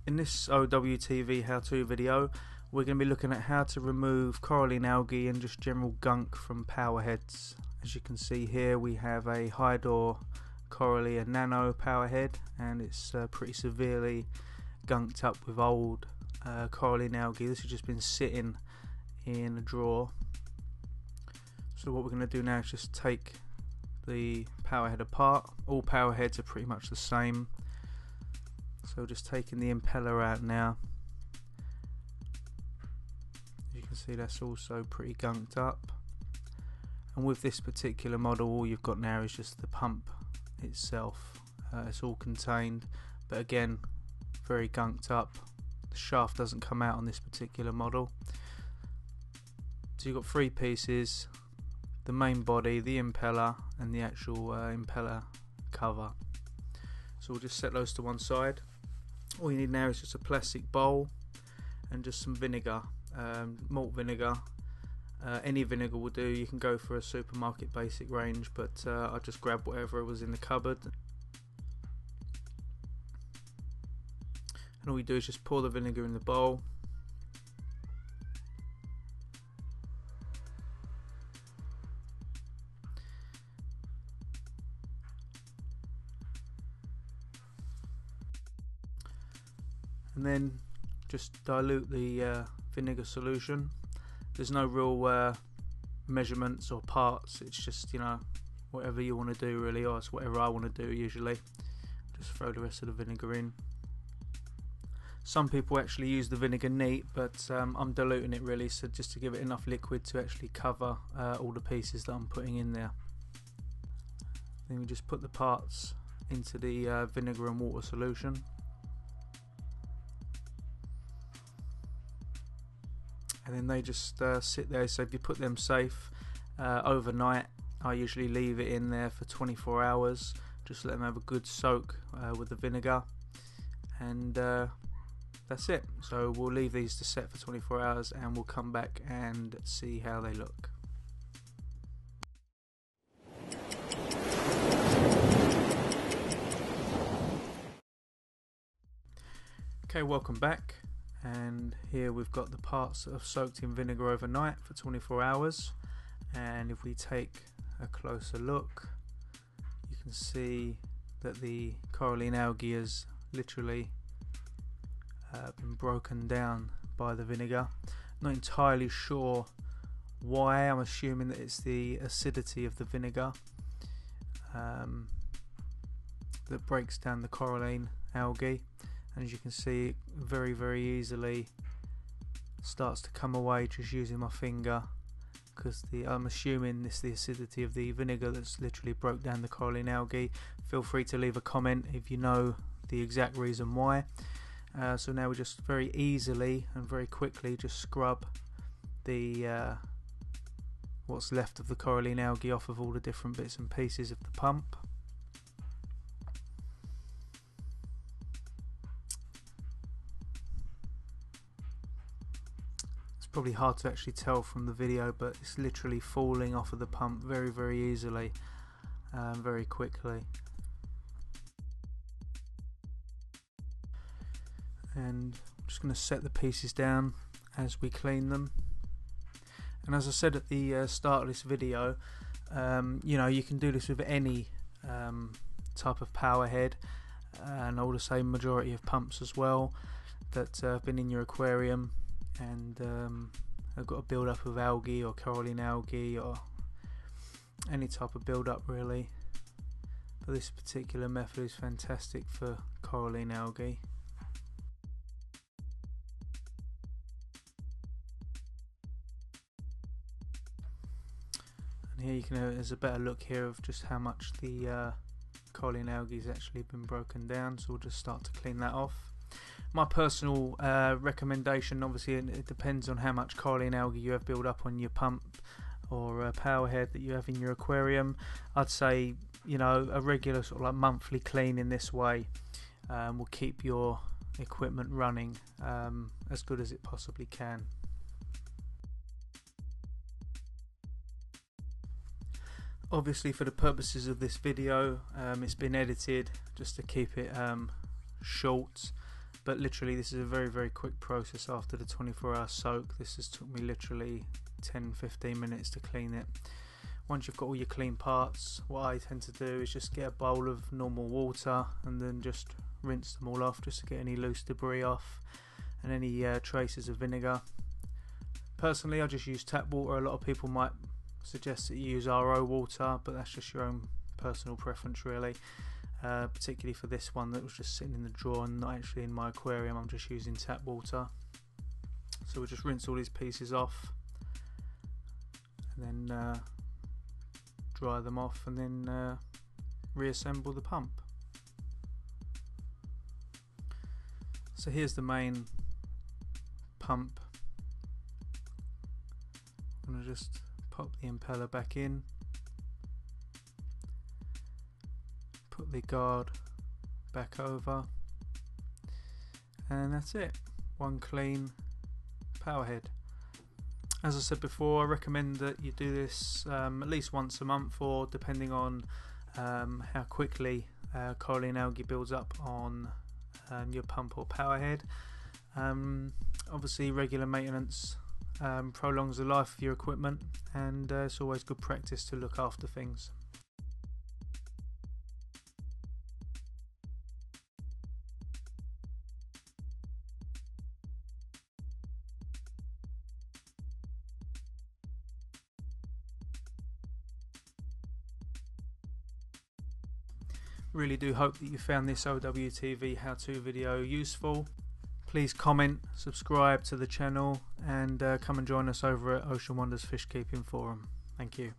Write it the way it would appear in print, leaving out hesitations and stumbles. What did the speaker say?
In this OWTV how-to video, we're going to be looking at how to remove coralline algae and just general gunk from powerheads. As you can see here, we have a high-door Coralline nano powerhead, and it's pretty severely gunked up with old coralline algae. This has just been sitting in a drawer. So what we're going to do now is just take the powerhead apart. All powerheads are pretty much the same. So just taking the impeller out now. As you can see, that's also pretty gunked up. And with this particular model, all you've got now is just the pump itself. It's all contained, but again, very gunked up. The shaft doesn't come out on this particular model. So you've got three pieces: the main body, the impeller, and the actual impeller cover. So we'll just set those to one side. All you need now is just a plastic bowl and just some vinegar, malt vinegar. Any vinegar will do. You can go for a supermarket basic range, but I just grabbed whatever was in the cupboard. And all you do is just pour the vinegar in the bowl. And then just dilute the vinegar solution. There's no real measurements or parts, it's just, you know, whatever you want to do really, or it's whatever I want to do usually. Just throw the rest of the vinegar in. Some people actually use the vinegar neat, but I'm diluting it really, so just to give it enough liquid to actually cover all the pieces that I'm putting in there. Then we just put the parts into the vinegar and water solution. And then they just sit there. So if you put them safe overnight, I usually leave it in there for 24 hours, just let them have a good soak with the vinegar, and that's it. So we'll leave these to set for 24 hours and we'll come back and see how they look. Okay, welcome back. And here we've got the parts that have soaked in vinegar overnight for 24 hours, and if we take a closer look, you can see that the coralline algae has literally been broken down by the vinegar. Not entirely sure why. I'm assuming that it's the acidity of the vinegar that breaks down the coralline algae. And as you can see, it very easily starts to come away just using my finger, because I'm assuming this is the acidity of the vinegar that's literally broke down the coralline algae. Feel free to leave a comment if you know the exact reason why. So now we just very easily and very quickly just scrub the what's left of the coralline algae off of all the different bits and pieces of the pump. Probably hard to actually tell from the video, but it's literally falling off of the pump very easily, very quickly. And I'm just going to set the pieces down as we clean them. And as I said at the start of this video, you know, you can do this with any type of power head, and I would say majority of pumps as well that have been in your aquarium and have got a build up of algae or coralline algae or any type of build up really. But this particular method is fantastic for coralline algae. And here you can there's a better look here of just how much the coralline algae has actually been broken down, so we'll just start to clean that off. My personal recommendation, obviously it depends on how much coralline algae you have built up on your pump or power head that you have in your aquarium. I'd say, you know, a regular sort of like monthly clean in this way will keep your equipment running as good as it possibly can. Obviously for the purposes of this video, it's been edited just to keep it short but literally this is a very quick process after the 24-hour soak. This has took me literally 10-15 minutes to clean it. Once you've got all your clean parts, what I tend to do is just get a bowl of normal water and then just rinse them all off, just to get any loose debris off and any traces of vinegar. Personally, I just use tap water. A lot of people might suggest that you use RO water, but that's just your own personal preference really. Particularly for this one that was just sitting in the drawer and not actually in my aquarium, I'm just using tap water. So we'll just rinse all these pieces off and then dry them off and then reassemble the pump. So here's the main pump. I'm going to just pop the impeller back in, put the guard back over, and that's it. One clean power head. As I said before, I recommend that you do this at least once a month, or depending on how quickly coralline algae builds up on your pump or power head. Obviously regular maintenance prolongs the life of your equipment, and it's always good practice to look after things. Really do hope that you found this OWTV how-to video useful. Please comment, subscribe to the channel, and come and join us over at Ocean Wonders Fish Keeping Forum. Thank you.